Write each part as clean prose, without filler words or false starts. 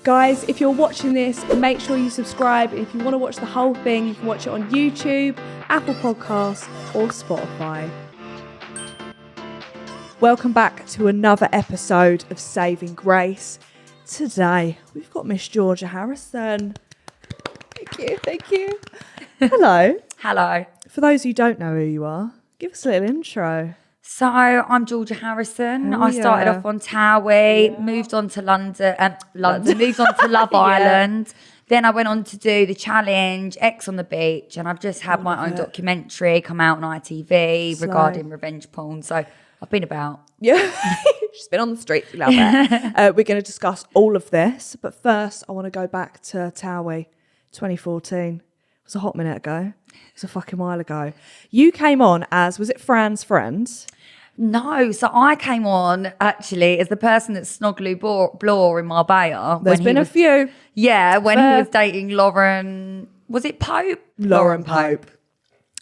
Guys, if you're watching this, make sure you subscribe. If you want to watch the whole thing, you can watch it on YouTube, Apple Podcasts, or Spotify. Welcome back to another episode of Saving Grace. Today, we've got Miss Georgia Harrison. Thank you. Hello. Hello. For those who don't know who you are, give us a little intro. So I'm Georgia Harrison. I started off on Towie, moved on to London, moved on to Love Island. Then I went on to do The Challenge, X on the Beach, and I've just had my own documentary come out on ITV regarding revenge porn. So I've been about. Yeah, she's been on the streets. We love it. We're going to discuss all of this, but first I want to go back to Towie, 2014. It was a hot minute ago. It was a fucking while ago. You came on as, was it Fran's friend? No, so I came on actually as the person that snogged Lou Blore in Marbella. There's been a few. Yeah, when he was dating Lauren, was it Pope? Lauren Pope.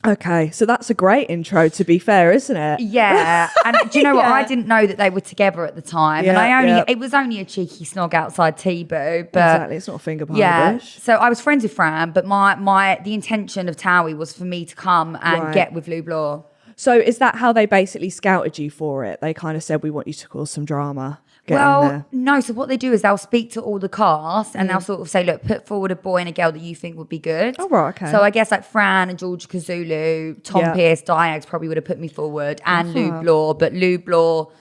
Okay, so that's a great intro, to be fair, isn't it? Yeah, and do you know what? I didn't know that they were together at the time, and it was only a cheeky snog outside T-Boo. But exactly, it's not a finger behind the bush. So I was friends with Fran, but the intention of Towie was for me to come and get with Lou Blore. So is that how they basically scouted you for it? They kind of said, we want you to cause some drama. No. So what they do is they'll speak to all the cast and they'll sort of say, look, put forward a boy and a girl that you think would be good. Oh, right, okay. So I guess like Fran and George Kazulu, Tom Pierce, Diags probably would have put me forward, and Lou Blore. But Lou Blore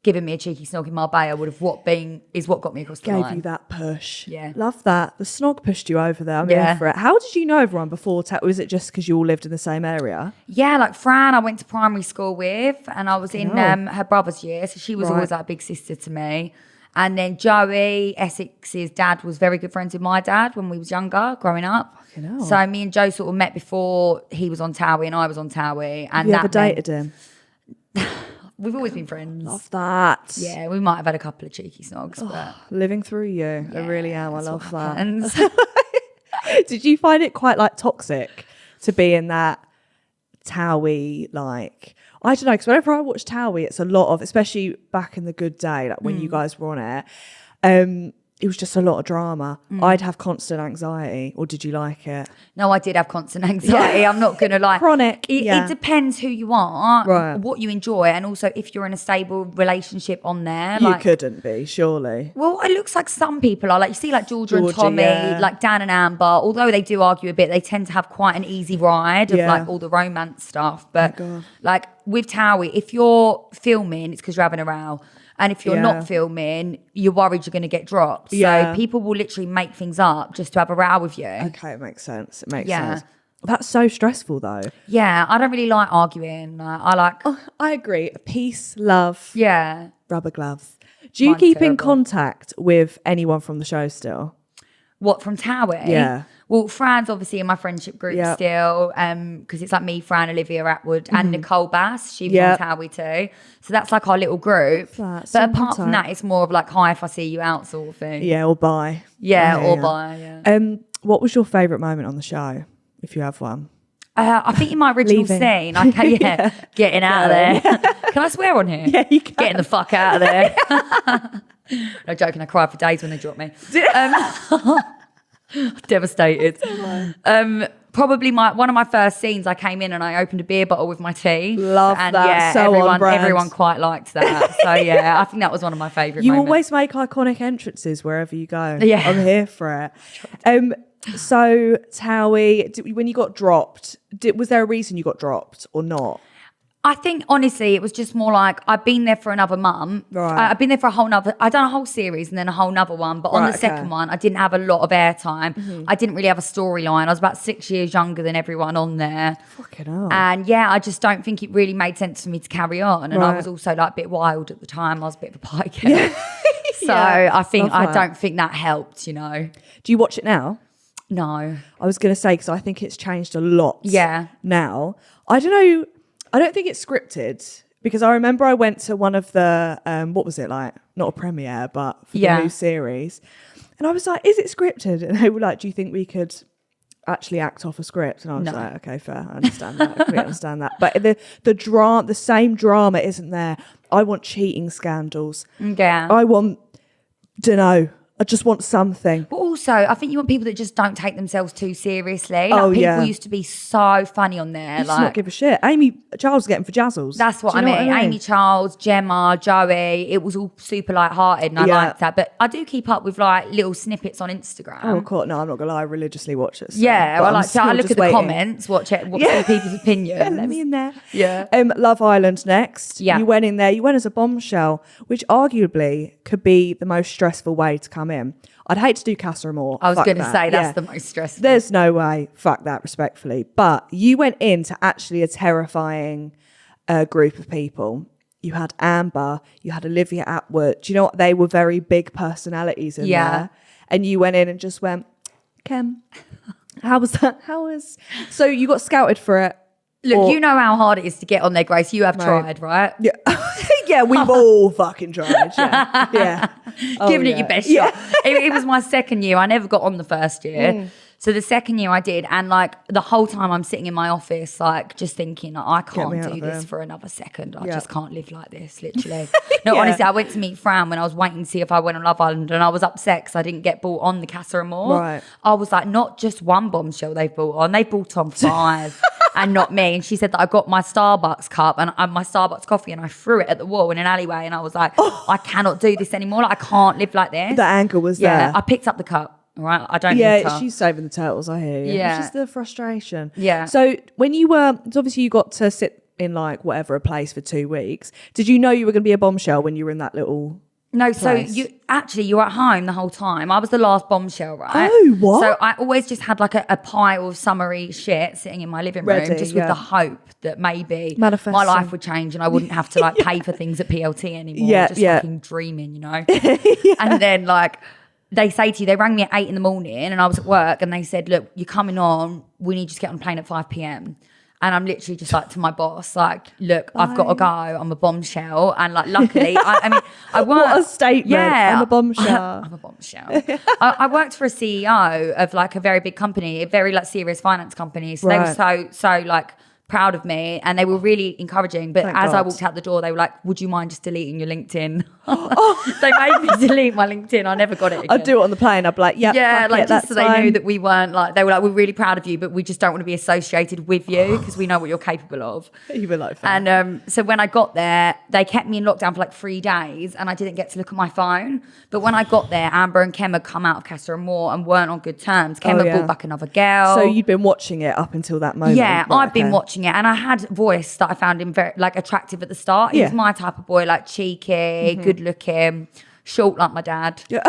giving me a cheeky snog in Marbella would have what got me across the line. Gave you that push. Yeah. Love that. The snog pushed you over there. I'm here for it. How did you know everyone before? Was it just because you all lived in the same area? Yeah, like Fran I went to primary school with, and I was in her brother's year, so she was always like a big sister to me. And then Joey, Essex's dad, was very good friends with my dad when we was younger, growing up. Fucking hell. So me and Joe sort of met before he was on Towie and I was on Towie. And have you ever dated him? We've always been friends. Love that. Yeah, we might have had a couple of cheeky snogs, but living through you. I really am. I love that. Did Did you find it quite like toxic to be in that Towie, like, I don't know, because whenever I watch Towie, it's a lot of, especially back in the good day, like when you guys were on it, it was just a lot of drama. I'd have constant anxiety. Or did you like it? No, I did have constant anxiety. I'm not going to lie. Chronic. It depends who you are, what you enjoy, and also if you're in a stable relationship on there. You couldn't be, surely. Well, it looks like some people are. Like, you see like Georgia and Tommy, like Dan and Amber, although they do argue a bit, they tend to have quite an easy ride of like all the romance stuff. But like with Towie, if you're filming, it's because you're having a row. And if you're not filming, you're worried you're going to get dropped. So people will literally make things up just to have a row with you. Okay, it makes sense. It makes sense. That's so stressful, though. Yeah, I don't really like arguing. I like... I agree. Peace, love. Yeah. Rubber gloves. Do you keep in contact with anyone from the show still? What, from Towie? Yeah. Well, Fran's obviously in my friendship group still, because it's like me, Fran, Olivia Atwood, and Nicole Bass. She was on Towie too. So that's like our little group. But apart from that, it's more of like, hi if I see you out sort of thing. Yeah, or bye. Bye, yeah. What was your favourite moment on the show, if you have one? I think in my original scene, getting out of there. Can I swear on here? Yeah, you can. Getting the fuck out of there. No joking, I cried for days when they dropped me. Devastated. Probably one of my first scenes, I came in and I opened a beer bottle with my tea. Love and that. So everyone quite liked that. So yeah, I think that was one of my favourite moments. You always make iconic entrances wherever you go. Yeah. I'm here for it. So Towie, when you got dropped, was there a reason you got dropped or not? I think honestly, it was just more like I've been there for another month. Right. I've been there for I've done a whole series and then a whole nother one. But on the second one, I didn't have a lot of airtime. I didn't really have a storyline. I was about 6 years younger than everyone on there. Fucking hell. And I just don't think it really made sense for me to carry on. And I was also like a bit wild at the time. I was a bit of a pie girl. So I don't think that helped, you know. Do you watch it now? No. I was going to say, because I think it's changed a lot now. I don't know. I don't think it's scripted, because I remember I went to one of the, what was it like? Not a premiere, but for the new series. And I was like, is it scripted? And they were like, do you think we could actually act off a script? And I was like, okay, fair. I understand that. I completely understand that. But the same drama isn't there. I want cheating scandals. Yeah. I want, dunno, I just want something. But also, I think you want people that just don't take themselves too seriously. Like, people used to be so funny on there. Just not give a shit. Amy Charles getting for Jazzles. That's what I mean. Amy Charles, Gemma, Joey. It was all super light-hearted, and I liked that. But I do keep up with like little snippets on Instagram. Oh, cool. No, I'm not gonna lie. I religiously watch it. So, yeah, I look at the comments, watch it, watch people's opinions. Yeah, let me in there. Yeah. Love Island next. Yeah. You went in there. You went as a bombshell, which arguably could be the most stressful way to come in. I'd hate to do Casa Amor. I was going to say that's the most stressful. There's no way. Fuck that, respectfully. But you went into actually a terrifying group of people. You had Amber. You had Olivia Atwood. Do you know what? They were very big personalities in there. And you went in and just went, Kem, how was that? So you got scouted for it. Look, you know how hard it is to get on there, Grace. You have tried, right? Yeah. Yeah, we've all fucking tried. Yeah. Giving it your best shot. It was my second year. I never got on the first year. So the second year I did, and like the whole time I'm sitting in my office, like just thinking, I can't do this for another second. I just can't live like this, literally. No, honestly, I went to meet Fran when I was waiting to see if I went on Love Island, and I was upset because I didn't get brought on the Casa Amor. Right. I was like, not just one bombshell they brought on, they brought on 5. And not me. And she said that I got my Starbucks cup and my Starbucks coffee and I threw it at the wall in an alleyway, and I was like, I cannot do this anymore. Like, I can't live like this. The anger was there. I picked up the cup. All right, I don't need to. She's saving the turtles, I hear you. Yeah. It's just the frustration. Yeah. So when you were, obviously you got to sit in like whatever a place for 2 weeks. Did you know you were going to be a bombshell when you were in that little No, place? so you were at home the whole time. I was the last bombshell, right? Oh, what? So I always just had like a pile of summery shit sitting in my living room, just with the hope that maybe my life would change and I wouldn't have to like pay for things at PLT anymore. Fucking dreaming, you know? And then like, they say to you, they rang me at 8 a.m. and I was at work and they said, look, you're coming on. We need you to get on a plane at 5 p.m. And I'm literally just like to my boss, like, look, I've got to go. I'm a bombshell. And like, luckily, I mean, I worked. What a statement. Yeah. I'm a bombshell. I'm a bombshell. I worked for a CEO of like a very big company, a very like serious finance company. So they were so like proud of me and they were really encouraging. But as I walked out the door, they were like, would you mind just deleting your LinkedIn? They made me delete my LinkedIn. I never got it again. I'd do it on the plane. I'd be like, just so they knew that we weren't like, they were like, we're really proud of you, but we just don't want to be associated with you because we know what you're capable of. You were like, and so when I got there, they kept me in lockdown for like 3 days and I didn't get to look at my phone. But when I got there, Amber and Kem had come out of Casa Amor and weren't on good terms. Kem had brought back another girl. So you'd been watching it up until that moment. Yeah, I'd been watching it and I had a voice that I found him very like attractive at the start. He was my type of boy, like cheeky, good looking, short like my dad. Yeah.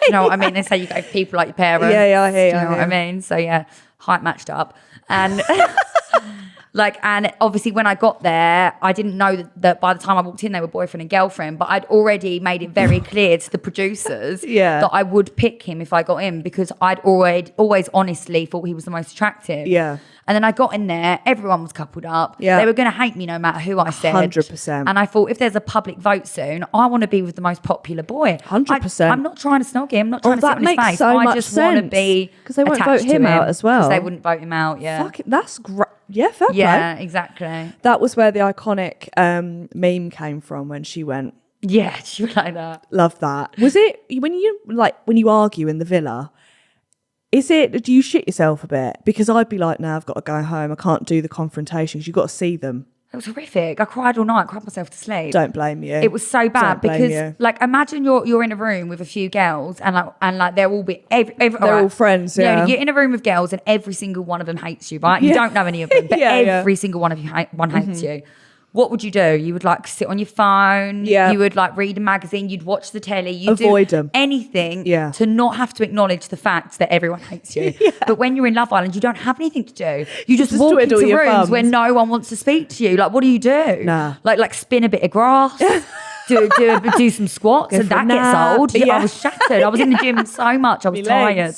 You know what I mean? They say you go for people like your parents. Yeah, I hear you. You know what I mean? So yeah, height matched up. And and obviously when I got there, I didn't know that by the time I walked in, they were boyfriend and girlfriend, but I'd already made it very clear to the producers that I would pick him if I got in because I'd always honestly thought he was the most attractive. Yeah. And then I got in there, everyone was coupled up. Yeah. They were going to hate me no matter who I said. 100%. And I thought, if there's a public vote soon, I want to be with the most popular boy. 100%. I'm not trying to snog him. I'm not trying to sit on his face. So I just want to be because they won't vote him out as well. Because they wouldn't vote him out, yeah. Fuck it, that's great. Yeah, fair play. Yeah, exactly. That was where the iconic meme came from when she went. Yeah, she was like that. Love that. Was it when you argue in the villa? Do you shit yourself a bit? Because I'd be like, I've got to go home. I can't do the confrontations. You've got to see them. It was horrific. I cried all night, cried myself to sleep. Don't blame you. It was so bad because, like, imagine you're in a room with a few girls and they're all they're all friends. Yeah, you're in a room with girls and every single one of them hates you, right? You don't know any of them, but every single one of you hates you. What would you do? You would like sit on your phone. Yeah. You would like read a magazine. You'd watch the telly. You'd avoid do them. Anything to not have to acknowledge the fact that everyone hates you. But when you're in Love Island, you don't have anything to do. You just walk into rooms where no one wants to speak to you. Like, what do? Nah. Like spin a bit of grass. do some squats and that gets old. Yeah. I was shattered. I was in the gym so much. I was tired.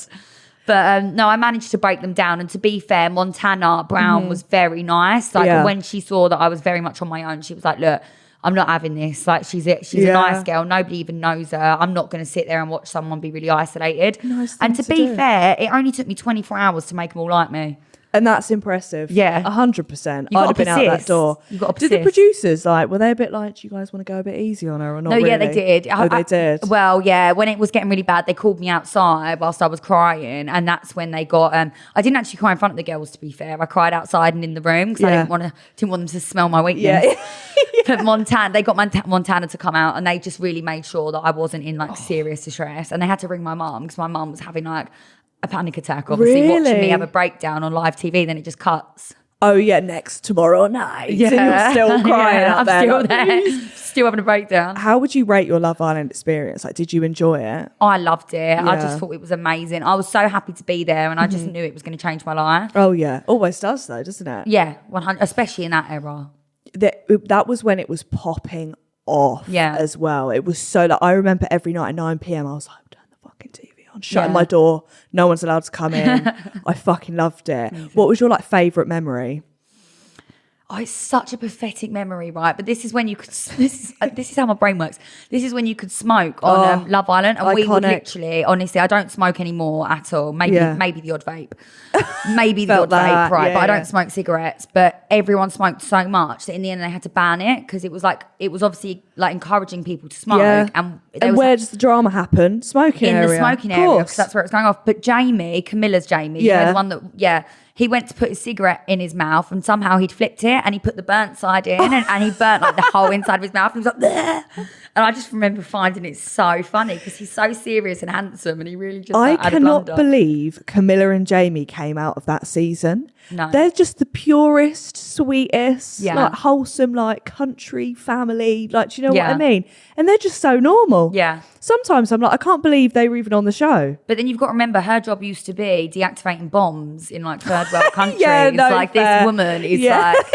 But no, I managed to break them down. And to be fair, Montana Brown was very nice. Like when she saw that I was very much on my own, she was like, look, I'm not having this. Like she's a nice girl. Nobody even knows her. I'm not going to sit there and watch someone be really isolated. And to be fair, it only took me 24 hours to make them all like me. And that's impressive. Yeah. 100%. I'd have been out that door. You got to Did the producers, like, were they a bit like, do you guys want to go a bit easy on her or not? No, really? yeah, they did. They did. Well, yeah, when it was getting really bad, they called me outside whilst I was crying, and that's when they got. I didn't actually cry in front of the girls, to be fair. I cried outside and in the room because I didn't want them to smell my weakness. Yeah. But they got Montana to come out, and they just really made sure that I wasn't in like serious distress, and they had to ring my mum because my mum was having like a panic attack, obviously, watching me have a breakdown on live TV. Then it just cuts. Oh yeah, next tomorrow night. Yeah, and you're still crying out there. I'm still there, still having a breakdown. How would you rate your Love Island experience? Like, did you enjoy it? I loved it. Yeah. I just thought it was amazing. I was so happy to be there, and I just knew it was going to change my life. Oh yeah, always does though, doesn't it? Yeah, 100%, especially in that era. That was when it was popping off. Yeah. As well. It was so like, I remember every night at 9 p.m. I was like, turn the fucking TV on, shutting my door. No one's allowed to come in. I fucking loved it. What was your like favourite memory? Oh, it's such a pathetic memory, right? But this is when you could. This is how my brain works. This is when you could smoke on Love Island, and we would literally, honestly, I don't smoke anymore at all. Maybe the odd vape, maybe the odd vape, right? Yeah, but I don't smoke cigarettes. But everyone smoked so much that in the end they had to ban it because it was obviously like encouraging people to smoke. Yeah. And where does the drama happen? Smoking in area. The smoking area, because that's where it's going off. But Camilla's Jamie, you know, the one that he went to put his cigarette in his mouth and somehow he'd flipped it and he put the burnt side in and he burnt like the whole inside of his mouth. And he was like, bleh. And I just remember finding it so funny because he's so serious and handsome and he really just I cannot believe Camilla and Jamie came out of that season. No. They're just the purest, sweetest, like wholesome, like country family. Like, do you know what I mean? And they're just so normal. Yeah. Sometimes I'm like, I can't believe they were even on the show. But then you've got to remember her job used to be deactivating bombs in like third world countries. This woman is like...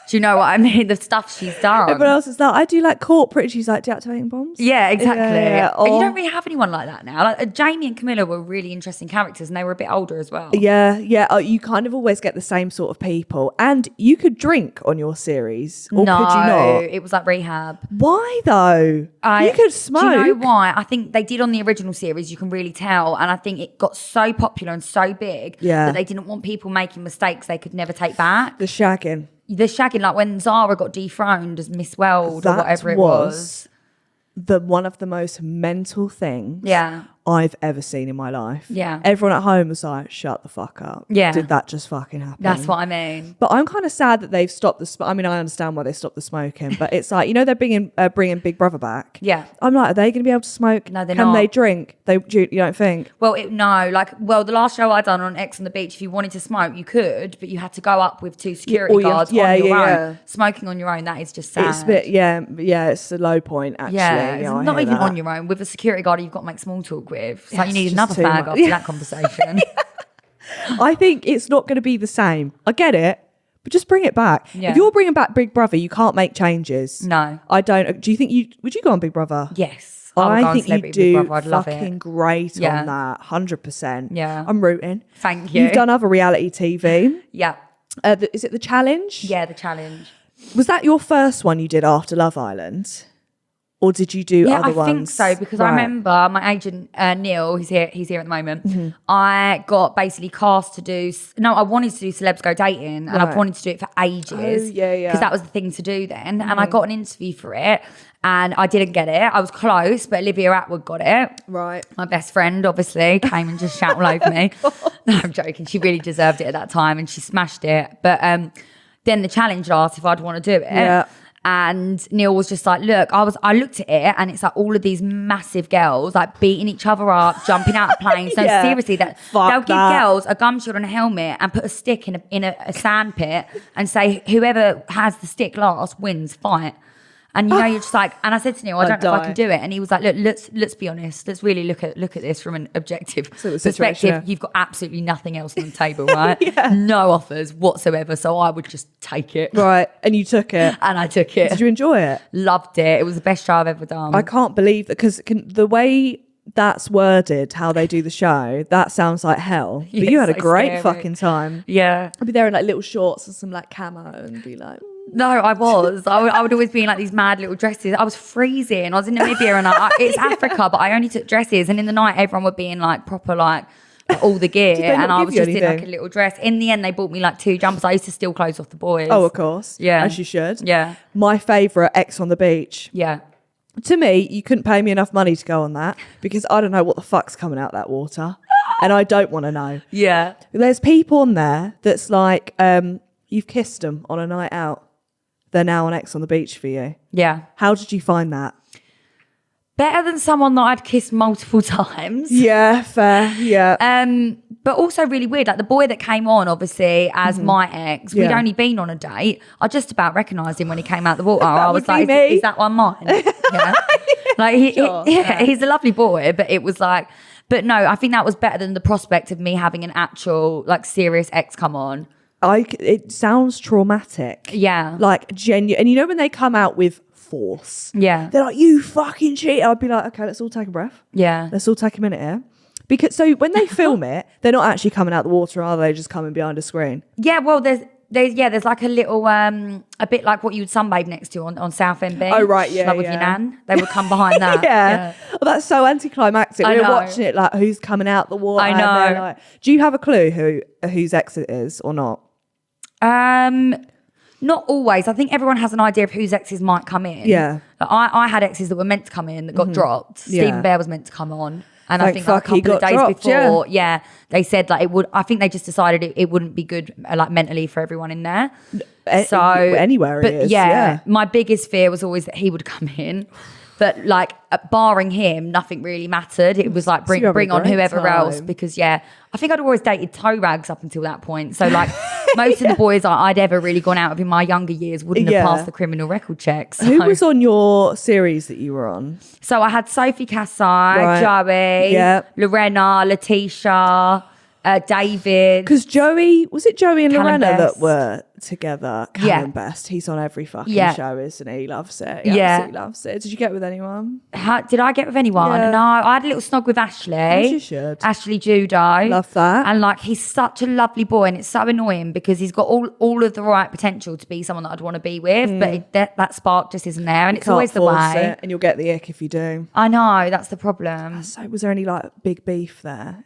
Do you know what I mean? The stuff she's done. Everyone else is like, I do like corporate. She's like deactivating bombs. Yeah, exactly. Yeah. And you don't really have anyone like that now. Like Jamie and Camilla were really interesting characters, and they were a bit older as well. Yeah. You kind of always get the same sort of people, and you could drink on your series, or could you not? It was like rehab. Why though? You could smoke. Do you know why? I think they did on the original series. You can really tell, and I think it got so popular and so big that they didn't want people making mistakes they could never take back. The shagging, like when Zara got dethroned as Miss World or whatever it was. One of the most mental things Yeah. I've ever seen in my life. Yeah. Everyone at home was like, shut the fuck up. Yeah. Did that just fucking happen? That's what I mean. But I'm kind of sad that they've stopped the I mean, I understand why they stopped the smoking, but it's like, you know, they're bringing Big Brother back. Yeah. I'm like, are they going to be able to smoke? No, they're not. Can they drink? You don't think? Well, the last show I done on X on the Beach, if you wanted to smoke, you could, but you had to go up with 2 security guards on your own. Yeah. Smoking on your own, that is just sad. It's a bit, it's a low point, actually. Yeah, it's not even on your own. With a security guard you've got to make small talk with. It's like you need another fag after that conversation. I think it's not going to be the same. I get it, but just bring it back. Yeah. If you're bringing back Big Brother, you can't make changes. No. I don't. Do you think would you go on Big Brother? Yes. I think you do fucking great on that, 100%. Yeah. I'm rooting. Thank you. You've done other reality TV. Yeah. Is it The Challenge? Yeah, The Challenge. Was that your first one you did after Love Island? Or did you do other ones? I think so, because I remember my agent, Neil, he's here at the moment. Mm-hmm. I got basically cast to do... No, I wanted to do Celebs Go Dating, and I've wanted to do it for ages. Oh, yeah. Because that was the thing to do then. Mm-hmm. And I got an interview for it, and I didn't get it. I was close, but Olivia Atwood got it. Right. My best friend, obviously, came and just shouted all over me. No, I'm joking. She really deserved it at that time, and she smashed it. But then The Challenge asked if I'd want to do it. Yeah. And Neil was just like, look, I looked at it and it's like all of these massive girls like beating each other up, jumping out of planes. So seriously, they'll give girls a gum shield and a helmet and put a stick in a sand pit and say whoever has the stick last wins, fight. And you know, you're just like, and I said to Neil, I don't know if I can do it. And he was like, look, let's be honest. Let's really look at this from an objective perspective. Yeah. You've got absolutely nothing else on the table, right? No offers whatsoever. So I would just take it. Right. And you took it. And I took it. Did you enjoy it? Loved it. It was the best show I've ever done. I can't believe that, because the way that's worded, how they do the show, that sounds like hell. But you had a great fucking time. Yeah. I'd be there in like little shorts and some like camo and be like... No, I was. I would always be in like these mad little dresses. I was freezing. I was in Namibia and it's Africa, but I only took dresses. And in the night, everyone would be in like proper like all the gear, and I was just anything? in like a little dress. In the end, they bought me like 2 jumpers. I used to steal clothes off the boys. Oh, of course. Yeah. As you should. Yeah. My favourite, X on the Beach. Yeah. To me, you couldn't pay me enough money to go on that because I don't know what the fuck's coming out that water. And I don't want to know. Yeah. There's people on there that's like, you've kissed them on a night out. They're now on X on the Beach for you. Yeah. How did you find that? Better than someone that I'd kissed multiple times. Yeah, fair. Yeah. But also really weird. Like the boy that came on, obviously, as my ex, we'd only been on a date. I just about recognised him when he came out the water. I was like, is that one mine? Yeah. Like, he's a lovely boy, but it was like, but no, I think that was better than the prospect of me having an actual, like, serious ex come on. It sounds traumatic. Yeah. Like, genuine. And you know when they come out with force? Yeah. They're like, you fucking cheat. I'd be like, okay, let's all take a breath. Yeah. Let's all take a minute here. Because so when they film it, they're not actually coming out the water, are they? Just coming behind a screen. Yeah, well, there's like a little, a bit like what you would sunbathe next to on Southend Beach. Oh, right, yeah, like with your nan. They would come behind that. Yeah. Well, that's so anticlimactic. We were watching it like, who's coming out the water? I know. Like, do you have a clue whose ex it is or not? Not always. I think everyone has an idea of whose exes might come in. Yeah. I had exes that were meant to come in that got dropped. Yeah. Stephen Bear was meant to come on. And Thank I think like a couple of days dropped, before, they said like it would. I think they just decided it wouldn't be good, like mentally for everyone in there. So anywhere, but it is. Yeah, my biggest fear was always that he would come in, but like barring him, nothing really mattered. It was like bring on whoever else because I think I'd always dated toe rags up until that point. So like most of the boys I'd ever really gone out with in my younger years wouldn't have passed the criminal record checks. So. Who was on your series that you were on? So I had Sophie Cassai, Joey, Lorena, Letitia, David. Because Joey and Callum Lorena Best. that were together. Callum Best. He's on every fucking show, isn't he? He loves it. He absolutely loves it. Did you get with anyone? Did I get with anyone? Yeah. No, I had a little snog with Ashley. As you should. Ashley Judo. Love that. And like he's such a lovely boy, and it's so annoying because he's got all of the right potential to be someone that I'd want to be with, but that spark just isn't there, and it's always the way. And you'll get the ick if you do. I know, that's the problem. So was there any like big beef there?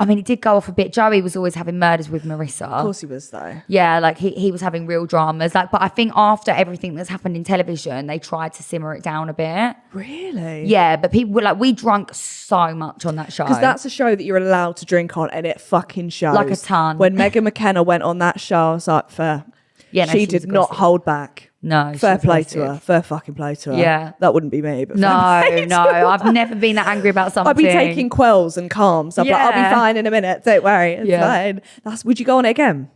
I mean, it did go off a bit. Joey was always having murders with Marissa. Of course he was, though. Yeah, like he was having real dramas. Like, but I think after everything that's happened in television, they tried to simmer it down a bit. Really? Yeah, but people were like, we drunk so much on that show. Because that's a show that you're allowed to drink on, and it fucking shows. Like a ton. When Megan McKenna went on that show, I was like, fair. Yeah, no, she did not hold back. No, fair play to her. Fair fucking play to her. Yeah, that wouldn't be me. But no, I've never been that angry about something. I'd be taking quells and calms. I'd be like, I'll be fine in a minute. Don't worry, it's fine. Would you go on it again?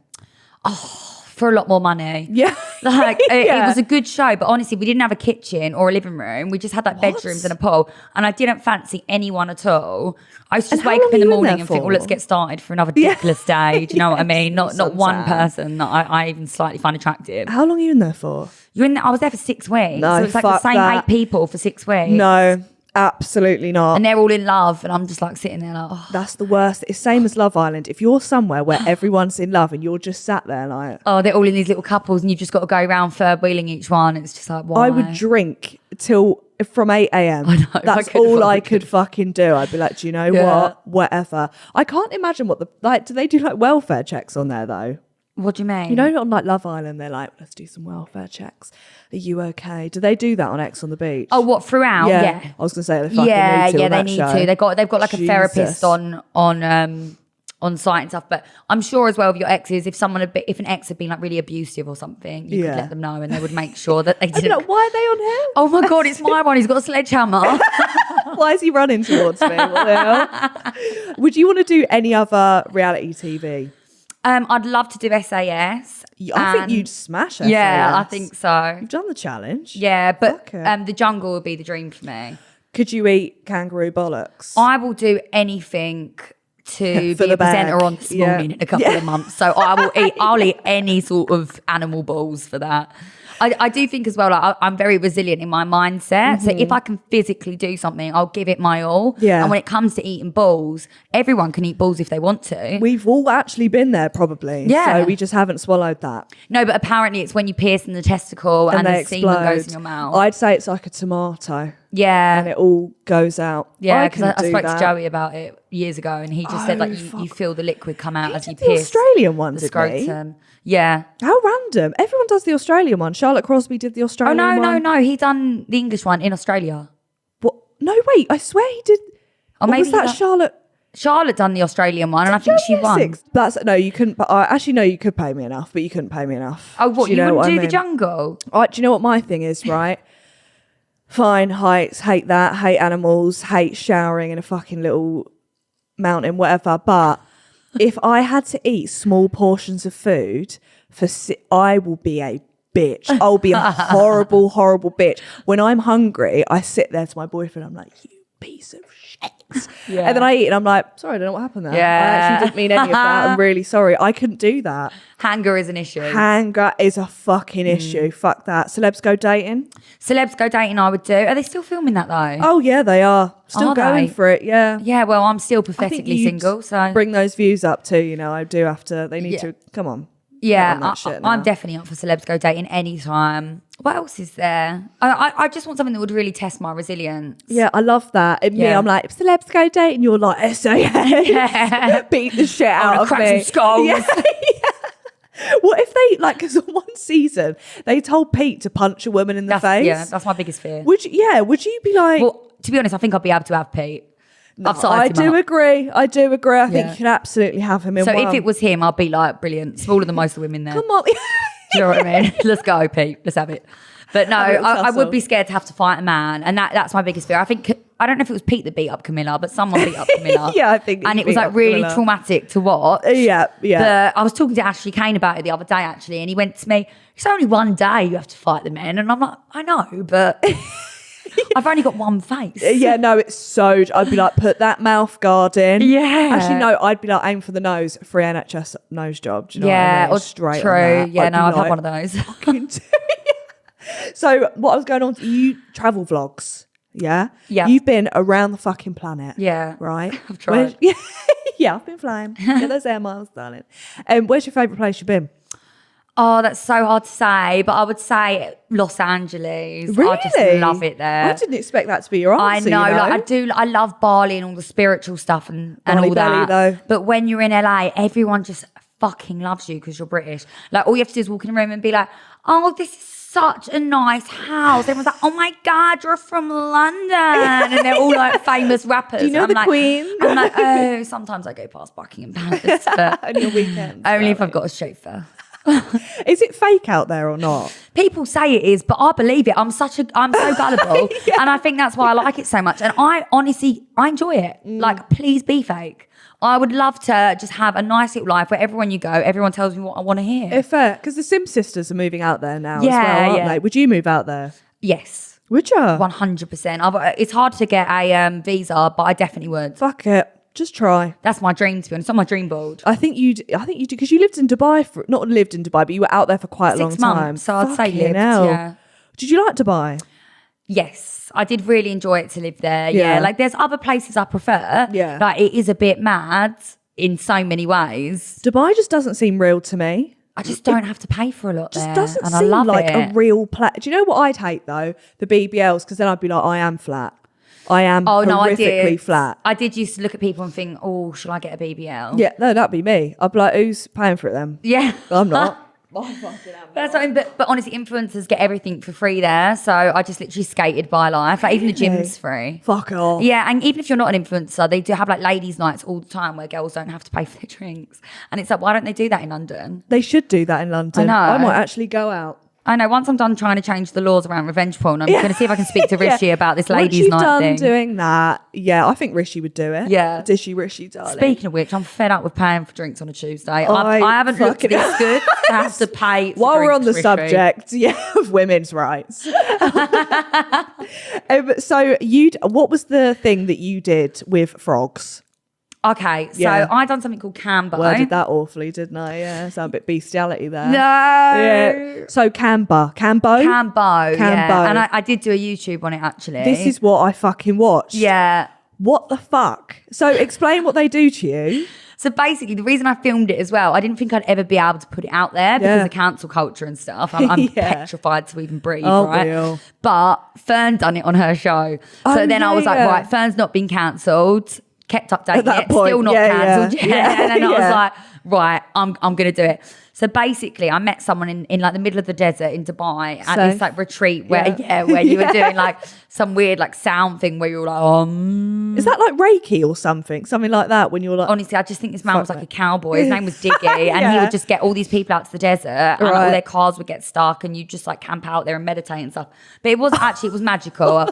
Oh, for a lot more money. Yeah, like it was a good show, but honestly, we didn't have a kitchen or a living room. We just had like bedrooms and a pool, and I didn't fancy anyone at all. I used to just wake up in the morning and think, well, let's get started for another ridiculous day. Do you know what I mean? Not one person that I even slightly find attractive. How long are you in there for? I was there for 6 weeks. No, so it's like the same 8 people for 6 weeks. No, absolutely not. And they're all in love, and I'm just like sitting there like, oh. That's the worst. It's same as Love Island. If you're somewhere where everyone's in love and you're just sat there like, oh, they're all in these little couples, and you've just got to go around third wheeling each one. It's just like, why? I would drink from 8 a.m. I know, that's all I could fucking do. I'd be like, do you know what? Whatever. I can't imagine do they do like welfare checks on there though? What do you mean? You know, on like Love Island, they're like, let's do some welfare checks. Are you okay? Do they do that on X on the Beach? Oh, what, throughout? Yeah. I was gonna say they fucking need to. They need to. They've got like a therapist on site and stuff. But I'm sure as well with your exes, if an ex had been like really abusive or something, you could let them know, and they would make sure that they didn't. Like, why are they on him? Oh my god, it's my one. He's got a sledgehammer. Why is he running towards me? What the hell? Would you want to do any other reality TV? I'd love to do SAS. I think you'd smash SAS. Yeah, I think so. You've done the challenge. Yeah, but the jungle would be the dream for me. Could you eat kangaroo bollocks? I will do anything to be a presenter on This Morning in a couple of months. So I'll eat any sort of animal balls for that. I do think as well, like I'm very resilient in my mindset. So if I can physically do something, I'll give it my all. Yeah. And when it comes to eating balls, everyone can eat balls if they want to. We've all actually been there probably. Yeah. So we just haven't swallowed that. No, but apparently it's when you pierce in the testicle and the semen goes in your mouth. I'd say it's like a tomato. Yeah. And it all goes out. Yeah, because I spoke to Joey about it years ago, and he just said like you feel the liquid come out as you pierce. The Australian one, the didn't scrotum. Yeah. How random. Everyone does the Australian one. Charlotte Crosby did the Australian one. No. He done the English one in Australia. What? No, wait. I swear he did. Or maybe was that Charlotte? Charlotte done the Australian one, and I think she won. No, you couldn't. Actually, no, you could pay me enough, but you couldn't pay me enough. Oh, what? You wouldn't do the jungle? Do you know what my thing is, right? Fine, heights, hate that, hate animals, hate showering in a fucking little mountain, whatever. But if I had to eat small portions of food, I will be a bitch. I'll be a horrible, horrible bitch. When I'm hungry, I sit there to my boyfriend, I'm like, you piece of shit. Yeah. And then I eat and I'm like, sorry, I don't know what happened there. Yeah. I actually didn't mean any of that. I'm really sorry. I couldn't do that. Hunger is an issue. Hunger is a fucking issue. Fuck that. Celebs go dating? Celebs go dating, I would do. Are they still filming that though? Oh yeah, they are. Still going for it, yeah. Yeah, well, I'm still pathetically single, so. Bring those views up too, you know. I do have to, they need to, come on. Yeah, I'm definitely up for celebs go dating anytime. What else is there? I just want something that would really test my resilience. Yeah, I love that. Me, I'm like, if celebs go dating, you're like, SAS. Yeah. Beat the shit out of crack me. Some skulls. Yeah. What if they, like, because on one season, they told Pete to punch a woman in the face? Yeah, that's my biggest fear. Would you be like... Well, to be honest, I think I'd be able to have Pete. No, I do agree. I think you can absolutely have him in So one. if it was him, I'd be like, brilliant. Smaller than most of the women there. Come on. Do you know what I mean? Let's go, Pete. Let's have it. But no, I would be scared to have to fight a man. And that's my biggest fear. I don't know if it was Pete that beat up Camilla, but someone beat up Camilla. Yeah, I think. And it was like really traumatic to watch. Yeah. But I was talking to Ashley Kane about it the other day, actually. And he went to me, it's only one day you have to fight the men. And I'm like, I know, but... I've only got one face. Yeah, no, it's so... I'd be like, put that mouth guard in. Yeah. Actually, no, I'd be like, aim for the nose. Free NHS nose job. Do you know what I mean? Or straight true. On that. Yeah, no, I've had one of those. So what I was going on, you travel vlogs, yeah? Yeah. You've been around the fucking planet. Yeah. Right? I've tried. Yeah, I've been flying. Get those air miles, darling. Where's your favourite place you've been? Oh, that's so hard to say, but I would say Los Angeles. Really? I just love it there. I didn't expect that to be your answer. I know. I love Bali and all the spiritual stuff and all that. Though. But when you're in LA, everyone just fucking loves you because you're British. Like all you have to do is walk in a room and be like, oh, this is such a nice house. Everyone's like, oh my God, you're from London. And they're all like famous rappers. Do you know the Queen? I'm like, oh, sometimes I go past Buckingham Palace. But on your weekends. Only if I've got a chauffeur. Is it fake out there or not? People say it is, but I believe it. I'm so gullible. Yeah. And I think that's why I like it so much. And I honestly enjoy it. Like, please be fake. I would love to just have a nice little life where everyone you go, everyone tells me what I want to hear. Fair, because the Sim sisters are moving out there now as well, aren't they? Would you move out there? Yes. Would you? 100%. It's hard to get a visa, but I definitely would. Fuck it. Just try. That's my dream, to be honest. It's on my dream board. I think you do, because you lived in Dubai not lived in Dubai, but you were out there for quite a long 6 time. months, so I'd say lived, hell. yeah. Did you like Dubai? Yes, I did really enjoy it to live there. Yeah. Like there's other places I prefer. Yeah. Like it is a bit mad in so many ways. Dubai just doesn't seem real to me. I just don't have to pay for a lot there. Just doesn't seem like a real place. Do you know what I'd hate though? The BBLs, because then I'd be like, I am flat. I am horrifically flat. I did used to look at people and think, oh, shall I get a BBL? Yeah, no, that'd be me. I'd be like, who's paying for it then? Yeah. I'm not. That's something, but honestly, influencers get everything for free there. So I just literally skated by life. Like even the gym's free. Fuck off. Yeah, and even if you're not an influencer, they do have like ladies' nights all the time where girls don't have to pay for their drinks. And it's like, why don't they do that in London? They should do that in London. I know. I might actually go out. I know. Once I'm done trying to change the laws around revenge porn, I'm going to see if I can speak to Rishi about this ladies' night thing. Once you've done doing that, yeah, I think Rishi would do it. Yeah. Dishy Rishi, darling. Speaking of which, I'm fed up with paying for drinks on a Tuesday. I haven't looked this good to have to pay for While drinks, we're on the Rishi. subject, of women's rights. So what was the thing that you did with frogs? Okay, so I done something called Cambo. Well, I did that awfully, didn't I? Yeah, sound a bit bestiality there. No. Yeah. So Cambo. Yeah. And I did do a YouTube on it, actually. This is what I fucking watched. Yeah. What the fuck? So explain what they do to you. So basically, the reason I filmed it as well, I didn't think I'd ever be able to put it out there because of cancel culture and stuff. I'm petrified to even breathe, right? Real. But Fern done it on her show. So then I was like, right, Fern's not been cancelled. Kept updating it, point, still not cancelled. Yeah. And then I was like, right, I'm going to do it. So basically, I met someone in like the middle of the desert in Dubai at this like retreat where you were doing like some weird like sound thing where you were like, Is that like Reiki or something? Something like that when you're like... Honestly, I just think this man was like a cowboy. His name was Diggy. And he would just get all these people out to the desert and like, all their cars would get stuck and you just like camp out there and meditate and stuff. But it was magical.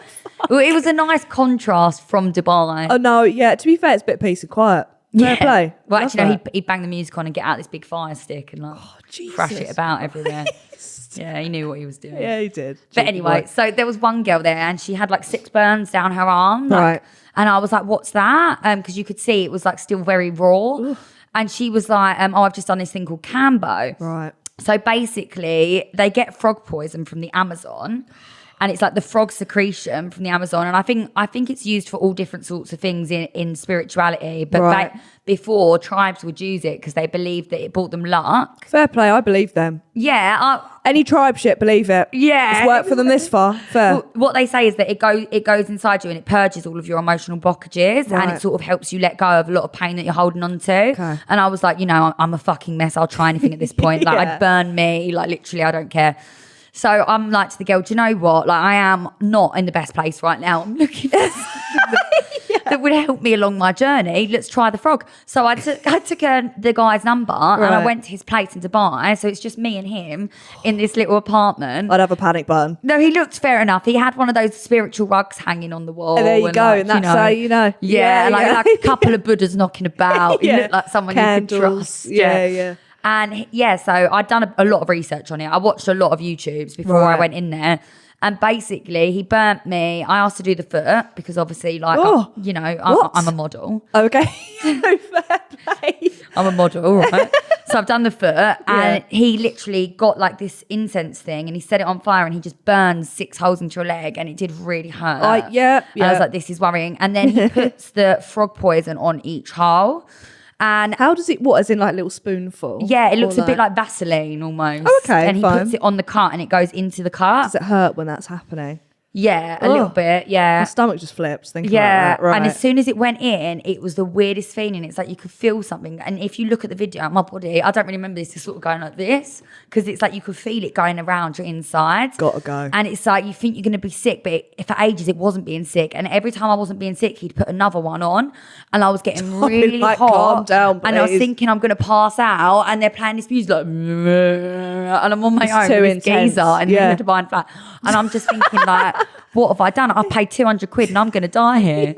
It was a nice contrast from Dubai. Oh no, yeah. To be fair, it's a bit of peace and quiet. Fair play. Well, actually, no, he'd bang the music on and get out this big fire stick and like crash it about everywhere. Yeah, he knew what he was doing. Yeah, he did. But anyway, so there was one girl there and she had like 6 burns down her arm. Like, and I was like, what's that? Because you could see it was like still very raw. Oof. And she was like, I've just done this thing called Cambo. Right. So basically, they get frog poison from the Amazon. And it's like the frog secretion from the Amazon. And I think it's used for all different sorts of things in spirituality. But before, tribes would use it because they believed that it brought them luck. Fair play, I believe them. Yeah. Any tribe shit, believe it. Yeah. It's worked for them this far. Fair. Well, what they say is that it goes inside you and it purges all of your emotional blockages and it sort of helps you let go of a lot of pain that you're holding on to. Okay. And I was like, I'm a fucking mess. I'll try anything at this point. Like, I'd burn me. Like, literally, I don't care. So I'm like to the girl, do you know what? Like, I am not in the best place right now. I'm looking for something that would help me along my journey. Let's try the frog. So I took the guy's number and I went to his place in Dubai. So it's just me and him in this little apartment. I'd have a panic button. No, he looked fair enough. He had one of those spiritual rugs hanging on the wall. And there you go. Like, and that's how you know. Yeah, like a couple of Buddhas knocking about. He looked like someone Candles. You could trust. Yeah. And so I'd done a lot of research on it. I watched a lot of YouTubes before I went in there. And basically, he burnt me. I asked to do the foot because obviously, like, I'm a model. Okay. Fair play. I'm a model, right? So I've done the foot and he literally got like this incense thing and he set it on fire and he just burned 6 holes into your leg and it did really hurt. And I was like, this is worrying. And then he puts the frog poison on each hole. And how does it, what, as in like a little spoonful? Yeah, it looks a bit like Vaseline almost. Oh, okay, and he puts it on the cut and it goes into the cut. Does it hurt when that's happening? Yeah, a little bit, yeah. My stomach just flips thinking about that. Right. And as soon as it went in, it was the weirdest feeling. It's like you could feel something. And if you look at the video, my body, I don't really remember this, it's sort of going like this because it's like you could feel it going around your inside. Gotta go. And it's like you think you're going to be sick, but for ages it wasn't being sick. And every time I wasn't being sick, he'd put another one on and I was getting really hot. Calm down, please. And I was thinking I'm going to pass out and they're playing this music like, and I'm on my own with this geezer in the Divine Flat. And I'm just thinking like, what have I done? I've paid 200 quid and I'm going to die here.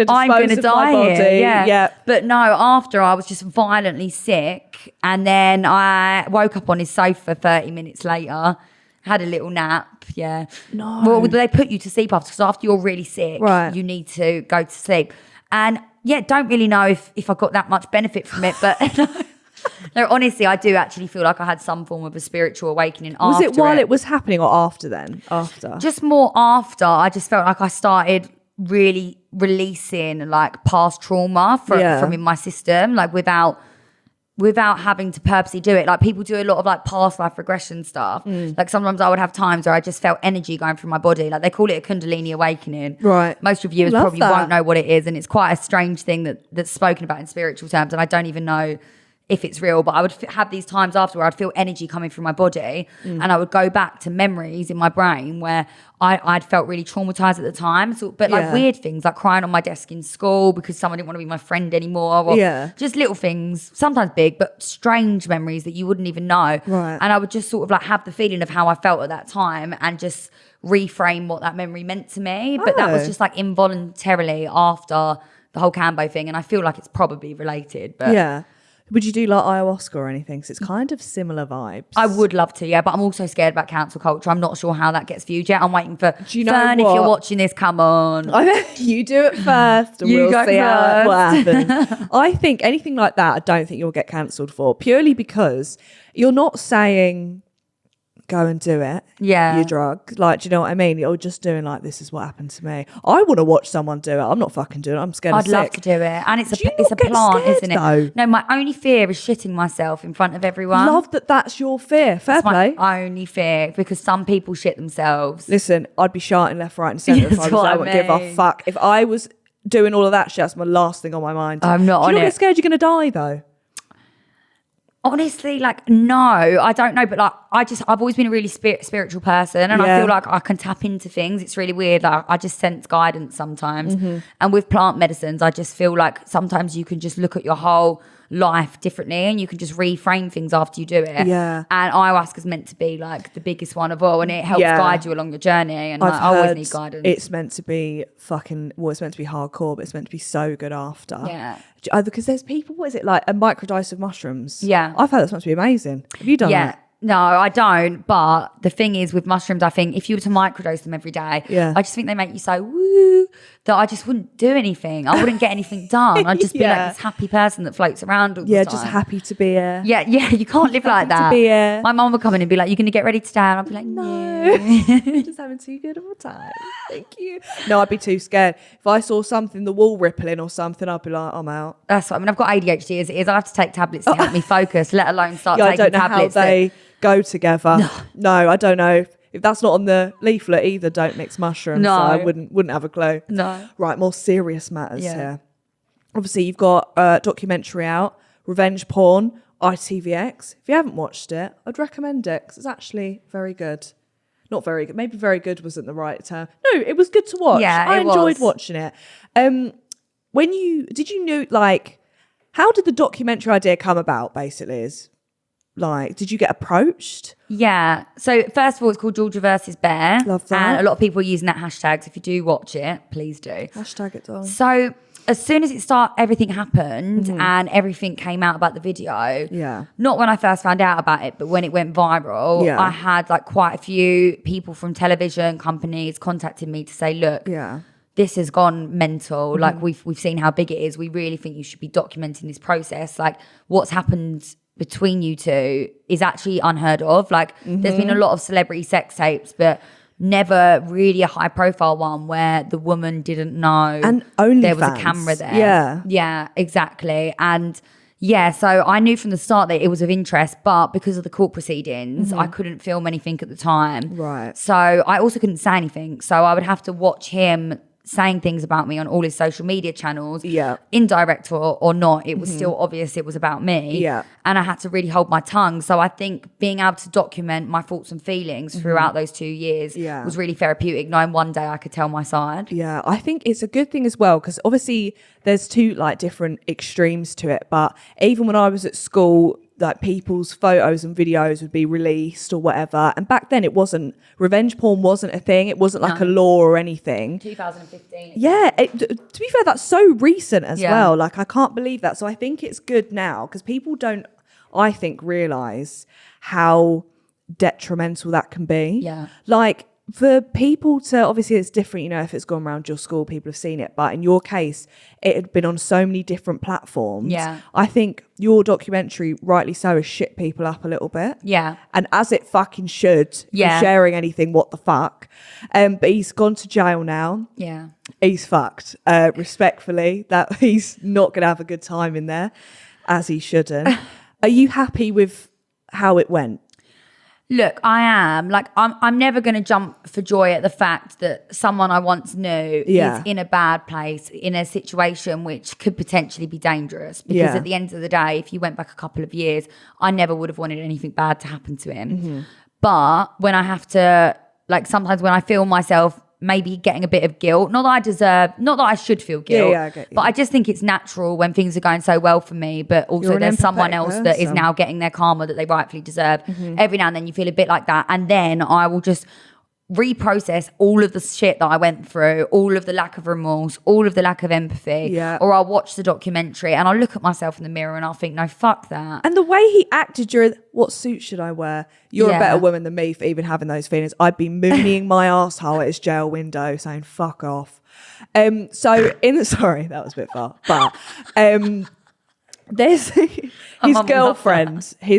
I'm going to die here. Yeah. But no, after I was just violently sick and then I woke up on his sofa 30 minutes later, had a little nap. Yeah. No. Well, they put you to sleep because after you're really sick, you need to go to sleep. And don't really know if I got that much benefit from it, but no, honestly, I do actually feel like I had some form of a spiritual awakening after. Was it while it was happening or after then? After? Just more after. I just felt like I started really releasing like past trauma from in my system, like without having to purposely do it. Like people do a lot of like past life regression stuff. Like sometimes I would have times where I just felt energy going through my body. Like they call it a Kundalini awakening. Right. Most reviewers probably won't know what it is. And it's quite a strange thing that's spoken about in spiritual terms. And I don't even know if it's real, but I would have these times after where I'd feel energy coming through my body and I would go back to memories in my brain where I'd felt really traumatized at the time. So, but like weird things like crying on my desk in school because someone didn't want to be my friend anymore or just little things, sometimes big, but strange memories that you wouldn't even know. Right. And I would just sort of like have the feeling of how I felt at that time and just reframe what that memory meant to me. But that was just like involuntarily after the whole Cambo thing. And I feel like it's probably related. But yeah. Would you do like ayahuasca or anything? Because it's kind of similar vibes. I would love to, but I'm also scared about cancel culture. I'm not sure how that gets viewed yet. I'm waiting for do you know Fern, what? If you're watching this, come on. You do it first and we'll see what happens. I think anything like that, I don't think you'll get cancelled for, purely because you're not saying... go and do it. Yeah. Your drug. Like, do you know what I mean? You're just doing like, this is what happened to me. I want to watch someone do it. I'm not fucking doing it. I'm scared I'd love to do it. And it's a plant, scared, isn't it? though? No, my only fear is shitting myself in front of everyone. Love that that's your fear. Fair play. My only fear, because some people shit themselves. Listen, I'd be shouting left, right and centre if I was I wouldn't give a fuck. If I was doing all of that shit, that's my last thing on my mind. I'm not on it. Do you not get scared you're going to die though? Honestly, like, no, I don't know. But like, I've always been a really spiritual person, and I feel like I can tap into things. It's really weird. Like, I just sense guidance sometimes. And with plant medicines, I just feel like sometimes you can just look at your whole life differently, and you can just reframe things after you do it. Yeah. And ayahuasca is meant to be like the biggest one of all, and it helps guide you along your journey. And like, I always need guidance. It's meant to be it's meant to be hardcore, but it's meant to be so good after. Yeah. Because there's people, what is it, like a microdose of mushrooms? Yeah. I've heard that's meant to be amazing. Have you done that? No, I don't. But the thing is with mushrooms, I think if you were to microdose them every day, I just think they make you so woo that I just wouldn't do anything. I wouldn't get anything done. I'd just be like this happy person that floats around all the time. Yeah, just happy to be here. Yeah, you can't live like that. To be here. My mum would come in and be like, "You going to get ready today?" And I'd be like, "No." Just having too good of a time. Thank you. No, I'd be too scared. If I saw something, the wall rippling or something, I'd be like, I'm out. That's what I mean. I've got ADHD as it is. I have to take tablets to help me focus, let alone start taking I don't know tablets. How they go together. No, I don't know. If that's not on the leaflet either, don't mix mushrooms. No. So I wouldn't have a clue. No. Right, more serious matters here. Obviously, you've got a documentary out, Revenge Porn, ITVX. If you haven't watched it, I'd recommend it because it's actually very good. Not very good. Maybe very good wasn't the right term. No, it was good to watch. Yeah, I enjoyed watching it. Did you know, like, how did the documentary idea come about, basically, is... Like, did you get approached? Yeah. So first of all, it's called Georgia versus Bear. Love that. And a lot of people are using that hashtag. So if you do watch it, please do. Hashtag it, darling. So as soon as everything happened and everything came out about the video. Yeah. Not when I first found out about it, but when it went viral, I had like quite a few people from television companies contacting me to say, look, this has gone mental. Like we've seen how big it is. We really think you should be documenting this process. Like what's happened between you two is actually unheard of. Like there's been a lot of celebrity sex tapes, but never really a high profile one where the woman didn't know and only there was a camera there. Yeah, exactly. And so I knew from the start that it was of interest, but because of the court proceedings, I couldn't film anything at the time. Right. So I also couldn't say anything. So I would have to watch him saying things about me on all his social media channels, indirect or not, it was still obvious it was about me. Yeah. And I had to really hold my tongue. So I think being able to document my thoughts and feelings throughout those 2 years was really therapeutic, knowing one day I could tell my side. Yeah, I think it's a good thing as well, because obviously there's two like different extremes to it. But even when I was at school, like people's photos and videos would be released or whatever, and back then revenge porn wasn't a thing. It wasn't like a law or anything. 2015. To be fair, that's so recent as well. Like I can't believe that. So I think it's good now, because people don't, I think, realize how detrimental that can be. Like for people to, obviously it's different, you know, if it's gone around your school, people have seen it, but in your case it had been on so many different platforms. I think your documentary, rightly so, has shit people up a little bit, and as it fucking should, for sharing anything, what the fuck. But he's gone to jail now. He's fucked, respectfully, that he's not gonna have a good time in there, as he shouldn't. Are you happy with how it went? Look, I am. Like, I'm never going to jump for joy at the fact that someone I once knew is in a bad place, in a situation which could potentially be dangerous. Because at the end of the day, if you went back a couple of years, I never would have wanted anything bad to happen to him. But when I have to, like, sometimes when I feel myself maybe getting a bit of guilt, not that I should feel guilt, but I just think it's natural when things are going so well for me, but also there's someone else that is now getting their karma that they rightfully deserve. Every now and then you feel a bit like that, and then I will just reprocess all of the shit that I went through, all of the lack of remorse, all of the lack of empathy, or I'll watch the documentary and I'll look at myself in the mirror and I'll think, no, fuck that. And the way he acted during, what suit should I wear? You're a better woman than me for even having those feelings. I'd be mooning my asshole at his jail window saying, fuck off. Sorry, that was a bit far, but there's his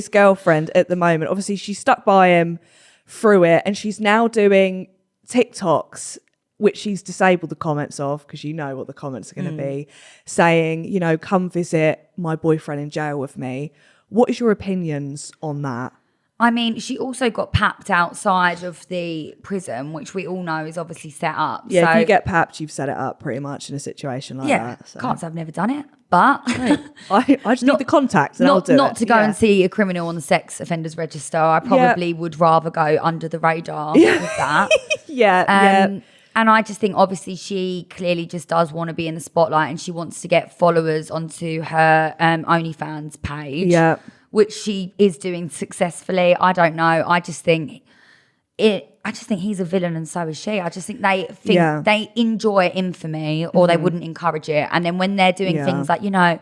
girlfriend at the moment. Obviously she's stuck by him through it, and she's now doing TikToks, which she's disabled the comments of, because you know what the comments are going to be, saying, you know, come visit my boyfriend in jail with me. What is your opinions on that? I mean, she also got papped outside of the prison, which we all know is obviously set up. Yeah, if you get papped, you've set it up pretty much in a situation like that. So. Can't say I've never done it, but... I just need the contact and I'll do it. Not to go and see a criminal on the sex offenders register. I probably would rather go under the radar with that. And I just think, obviously, she clearly just does want to be in the spotlight, and she wants to get followers onto her OnlyFans page. Yeah. Which she is doing successfully. I don't know. I just think he's a villain, and so is she. I just think they enjoy infamy, or they wouldn't encourage it. And then when they're doing things like, you know,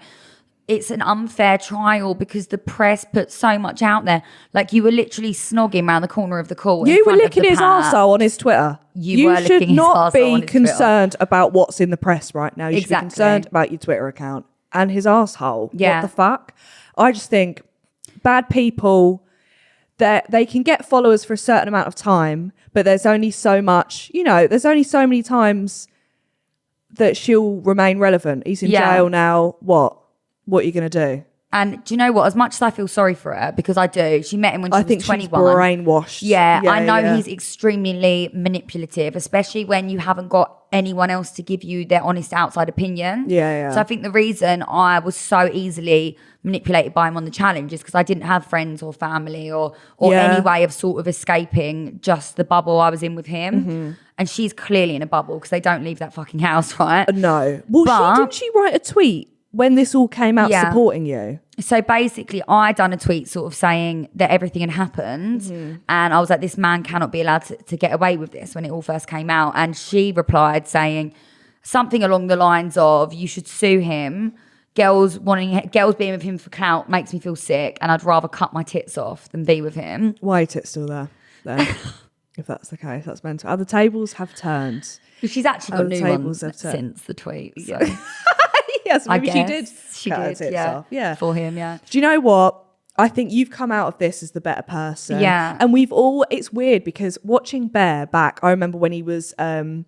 it's an unfair trial because the press put so much out there. Like, you were literally snogging around the corner of the call. You were licking his arsehole on his Twitter. You should not be concerned about what's in the press right now. You should be concerned about your Twitter account and his arsehole. Yeah. What the fuck? I just think bad people, they can get followers for a certain amount of time, but there's only so much, you know, there's only so many times that she'll remain relevant. He's in jail now. What are you going to do? And do you know what? As much as I feel sorry for her, because I do, she met him when she was 21. I think she's brainwashed. Yeah, I know he's extremely manipulative, especially when you haven't got anyone else to give you their honest outside opinion. Yeah. So I think the reason I was so easily manipulated by him on the challenge is because I didn't have friends or family or any way of sort of escaping just the bubble I was in with him. Mm-hmm. And she's clearly in a bubble because they don't leave that fucking house, right? No. Well, didn't she write a tweet when this all came out supporting you? So basically, I done a tweet sort of saying that everything had happened. Mm-hmm. And I was like, this man cannot be allowed to get away with this when it all first came out. And she replied saying something along the lines of, you should sue him. Girls being with him for clout makes me feel sick, and I'd rather cut my tits off than be with him. Why are tits still there? If that's the case, that's mental. Other tables have turned. She's actually got new ones since the tweet. So. Yes, maybe she did. She did, yeah. For him, yeah. Do you know what? I think you've come out of this as the better person. Yeah. And it's weird because watching Bear back, I remember when he was on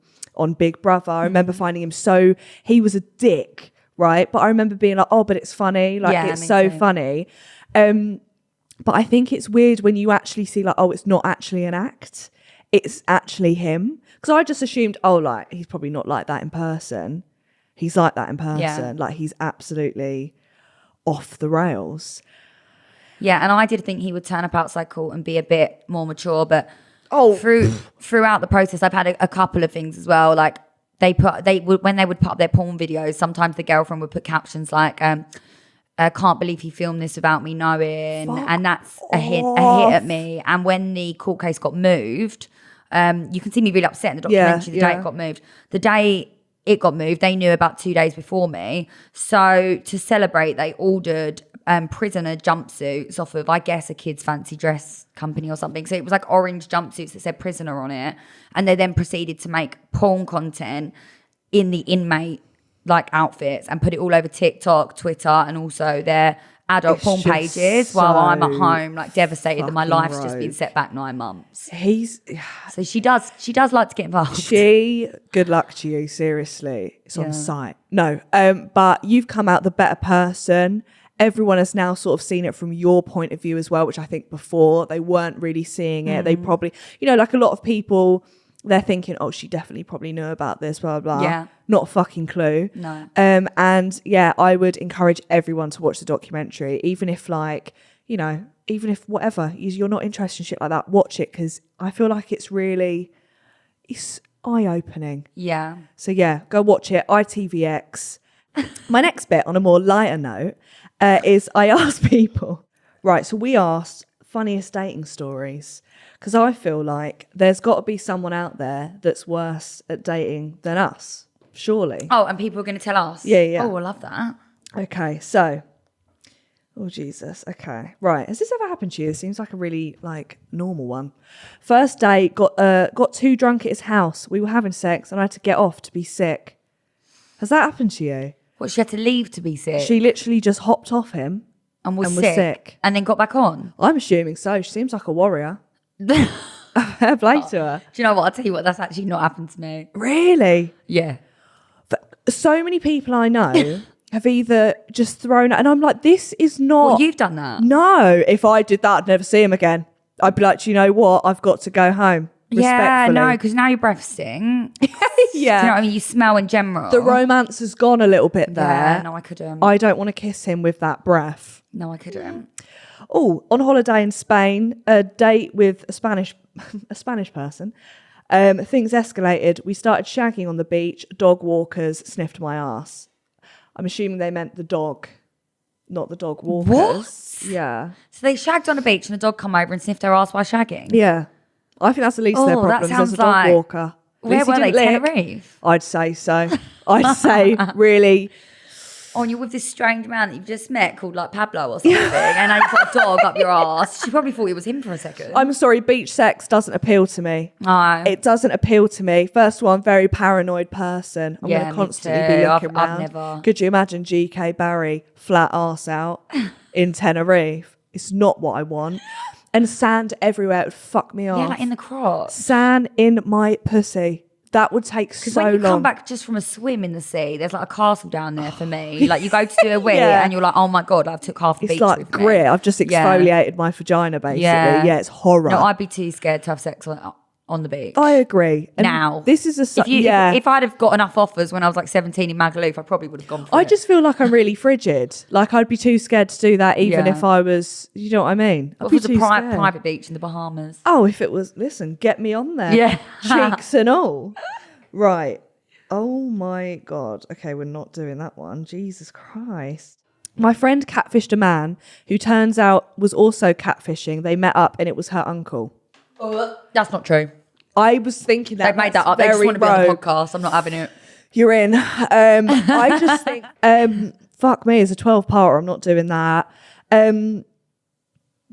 Big Brother, I remember finding him he was a dick, right? But I remember being like, oh, but it's funny. Like, it's so funny. But I think it's weird when you actually see like, oh, it's not actually an act. It's actually him. Because I just assumed, oh, like, he's probably not like that in person. He's like that in person. Yeah. Like, he's absolutely off the rails. Yeah, and I did think he would turn up outside court and be a bit more mature, but throughout the process, I've had a couple of things as well. Like, when they would put up their porn videos, sometimes the girlfriend would put captions like, can't believe he filmed this without me knowing. And that's a hit at me. And when the court case got moved, you can see me really upset in the documentary the day it got moved. The day it got moved, they knew about 2 days before me. So to celebrate, they ordered prisoner jumpsuits off of, I guess, a kid's fancy dress company or something. So it was like orange jumpsuits that said prisoner on it. And they then proceeded to make porn content in the inmate like outfits and put it all over TikTok, Twitter, and also their adult porn pages while I'm at home, like devastated that my life's just been set back 9 months. So she does like to get involved. Good luck to you, seriously. It's on site. No, but you've come out the better person. Everyone has now sort of seen it from your point of view as well, which I think before they weren't really seeing it. They probably, like a lot of people, they're thinking, oh, she definitely probably knew about this, blah, blah, blah. Yeah. Not a fucking clue. No. And I would encourage everyone to watch the documentary, even if even if whatever, you're not interested in shit like that, watch it, because I feel like it's eye-opening. Yeah. So go watch it, ITVX. My next bit, on a more lighter note, is I asked people, right, so we asked funniest dating stories, because I feel like there's got to be someone out there that's worse at dating than us, surely. Oh, and people are going to tell us? Yeah. Oh, I love that. Okay, so, oh, Jesus, okay. Right, has this ever happened to you? It seems like a really, normal one. First date, got too drunk at his house. We were having sex and I had to get off to be sick. Has that happened to you? What, she had to leave to be sick? She literally just hopped off him and was sick. And then got back on? I'm assuming so. She seems like a warrior. Fair play to her. Do you know what? I'll tell you what, that's actually not happened to me. Really? Yeah. So many people I know have either just thrown it, and I'm like, this is not... Well, you've done that. No, if I did that, I'd never see him again. I'd be like, do you know what? I've got to go home. Yeah, no, because now your breath stinks. Yeah. Do you know what I mean? You smell in general. The romance has gone a little bit there. Yeah, no, I couldn't. I don't want to kiss him with that breath. No, I couldn't. Oh, on holiday in Spain, a date with a Spanish person. Things escalated. We started shagging on the beach. Dog walkers sniffed my ass. I'm assuming they meant the dog, not the dog walkers. What? Yeah. So they shagged on a beach and a dog come over and sniffed their ass while shagging? Yeah. I think that's the least of their problems. There's a dog walker. Where were they? Tenerife? I'd say so. I'd say really... Oh, and you're with this strange man that you've just met called like Pablo or something, and now you've got a dog up your ass. She probably thought it was him for a second. I'm sorry, beach sex doesn't appeal to me. No. It doesn't appeal to me. First of all, I'm a very paranoid person. I'm going to constantly be looking around. I've never. Could you imagine GK Barry flat arse out in Tenerife? It's not what I want. And sand everywhere, it would fuck me off. Yeah, like in the crotch. Sand in my pussy. That would take so long. Because when you come back just from a swim in the sea, there's like a castle down there for me. Like you go to do a wee and you're like, oh my God, I've took half the beach It's like with grit. me. I've just exfoliated my vagina basically. Yeah, it's horror. No, I'd be too scared to have sex on the beach. I agree. And now. This is if I'd have got enough offers when I was like 17 in Magaluf, I probably would have gone for it. I just feel like I'm really frigid. Like I'd be too scared to do that even if I was, you know what I mean? What if it was a private beach in the Bahamas? Oh, if it was, listen, get me on there. Yeah. Cheeks and all. Right. Oh my God. Okay, we're not doing that one. Jesus Christ. My friend catfished a man who turns out was also catfishing. They met up and it was her uncle. That's not true. I was thinking that. They've made that up. They just want to be on the podcast. I'm not having it. You're in. I just think, fuck me, as a 12-parter, I'm not doing that.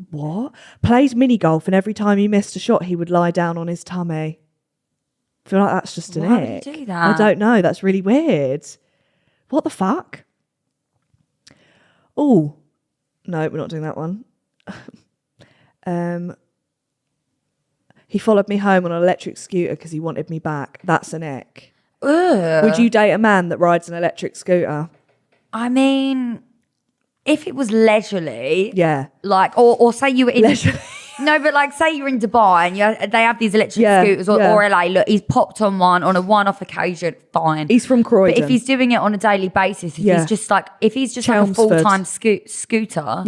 What? Played mini golf and every time he missed a shot, he would lie down on his tummy. I feel like that's just an ick. Why would you do that? I don't know. That's really weird. What the fuck? Oh, no, we're not doing that one. He followed me home on an electric scooter because he wanted me back. That's an ick. Ugh. Would you date a man that rides an electric scooter? I mean, if it was leisurely, Yeah. like, or say you were in Leisurely. No, but like, say you're in Dubai and they have these electric scooters or LA. Look, he's popped on one on a one-off occasion. Fine. He's from Croydon. But if he's doing it on a daily basis, if he's just like a full-time scooter,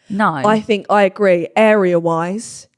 no. I agree. Area-wise,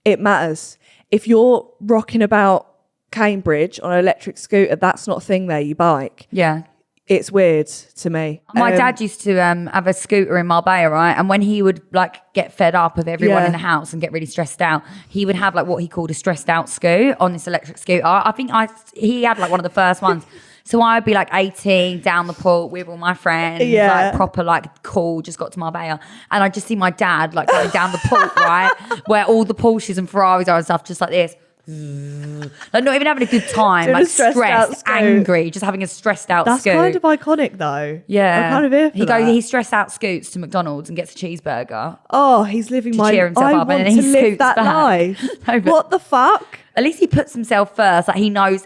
it matters. If you're rocking about Cambridge on an electric scooter, that's not a thing there. You bike. Yeah. It's weird to me. My dad used to have a scooter in Marbella, right? And when he would like get fed up of everyone in the house and get really stressed out, he would have like what he called a stressed out scoot on this electric scooter. I think he had like one of the first ones. So I'd be like 18 down the pool with all my friends, like proper like cool, just got to Marbella. And I just see my dad like going down the pool, right? Where all the Porsches and Ferraris are and stuff, just like this. Like not even having a good time, like stressed, angry, just having a stressed out That's scoot. kind of iconic though. Yeah. I'm kind of here for he stressed out scoots to McDonald's and gets a cheeseburger. Oh, he's living to cheer himself up, and then he live that back. life. No, what the fuck? At least he puts himself first. Like he knows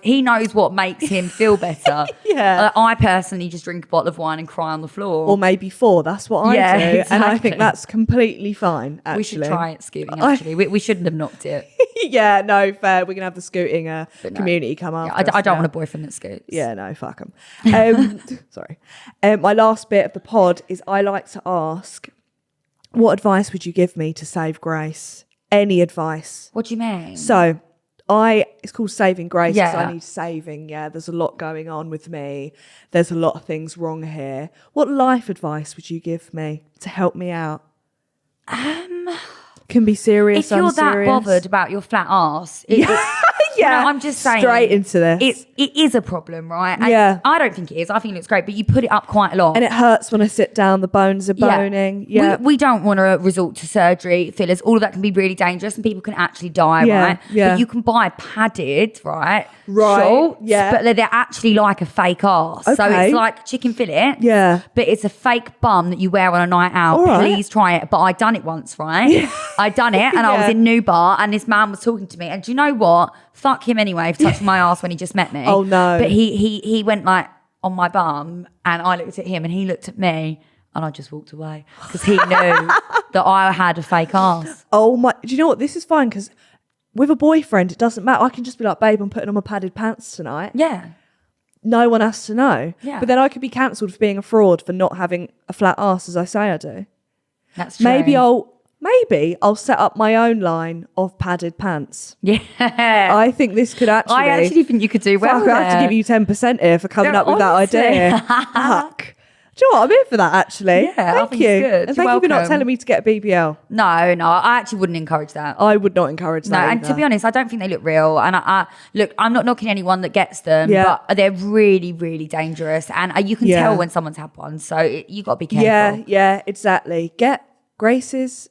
what makes him feel better. I personally just drink a bottle of wine and cry on the floor. Or maybe 4. That's what I do. Exactly. And I think that's completely fine, actually. We should try it scooting, actually. We shouldn't have knocked it. Yeah, no, fair. We're going to have the scooting community come up. Yeah, I don't want a boyfriend that scoots. Yeah, no, fuck them. Sorry. My last bit of the pod is I like to ask, what advice would you give me to save grace? Any advice? What do you mean? So, it's called saving grace because I need saving. Yeah, there's a lot going on with me. There's a lot of things wrong here. What life advice would you give me to help me out? Can be serious. If you're that bothered about your flat arse, Yeah. No, I'm just saying. Straight into this. It is a problem, right? And yeah. I don't think it is. I think it looks great, but you put it up quite a lot. And it hurts when I sit down. The bones are boning. Yeah. We don't want to resort to surgery, fillers. All of that can be really dangerous and people can actually die, right? Yeah. But you can buy padded, right? Right. Shorts, yeah. But they're actually like a fake arse. Okay. So it's like chicken fillet. Yeah. But it's a fake bum that you wear on a night out. All right. Please try it. But I done it once, right? Yeah. I done it and I was in New Bar and this man was talking to me. And do you know what? Fuck him anyway for touching my ass when he just met me. Oh no. But he went like on my bum and I looked at him and he looked at me and I just walked away because he knew that I had a fake ass. Oh my, do you know what? This is fine because with a boyfriend, it doesn't matter. I can just be like, babe, I'm putting on my padded pants tonight. Yeah. No one has to know. Yeah. But then I could be cancelled for being a fraud for not having a flat ass as I say I do. That's true. Maybe I'll set up my own line of padded pants. Yeah. I think this could actually... I actually think you could do well. Fuck, I have to give you 10% here for coming up with that idea. Fuck. Do you know what? I'm here for that, actually. Yeah, thank you. Good. And thank you for not telling me to get a BBL. No, I actually wouldn't encourage that. I would not encourage that. No, and to be honest, I don't think they look real. And I look, I'm not knocking anyone that gets them, but they're really, really dangerous. And you can tell when someone's had one. So you got to be careful. Yeah, exactly. Get Grace's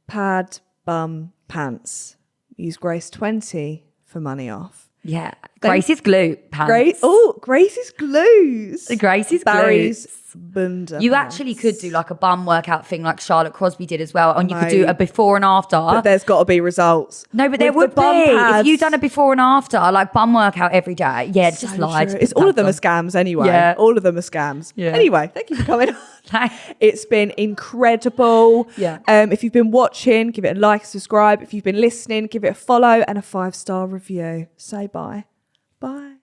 pad bum pants. Use Grace 20 for money off. Yeah. Grace's glue pants. Grace's glues. Grace's Barry's glues. Bunda You pants. actually could do like a bum workout thing like Charlotte Crosby did as well. And you could do a before and after. But there's got to be results. No, but there would be. If you done a before and after, like bum workout every day. Yeah, just lied. It's all of them are scams anyway. Yeah. All of them are scams. Yeah. Anyway, thank you for coming on. It's been incredible. Yeah. If you've been watching, give it a like, subscribe. If you've been listening, give it a follow and a 5-star review. Say bye. Bye.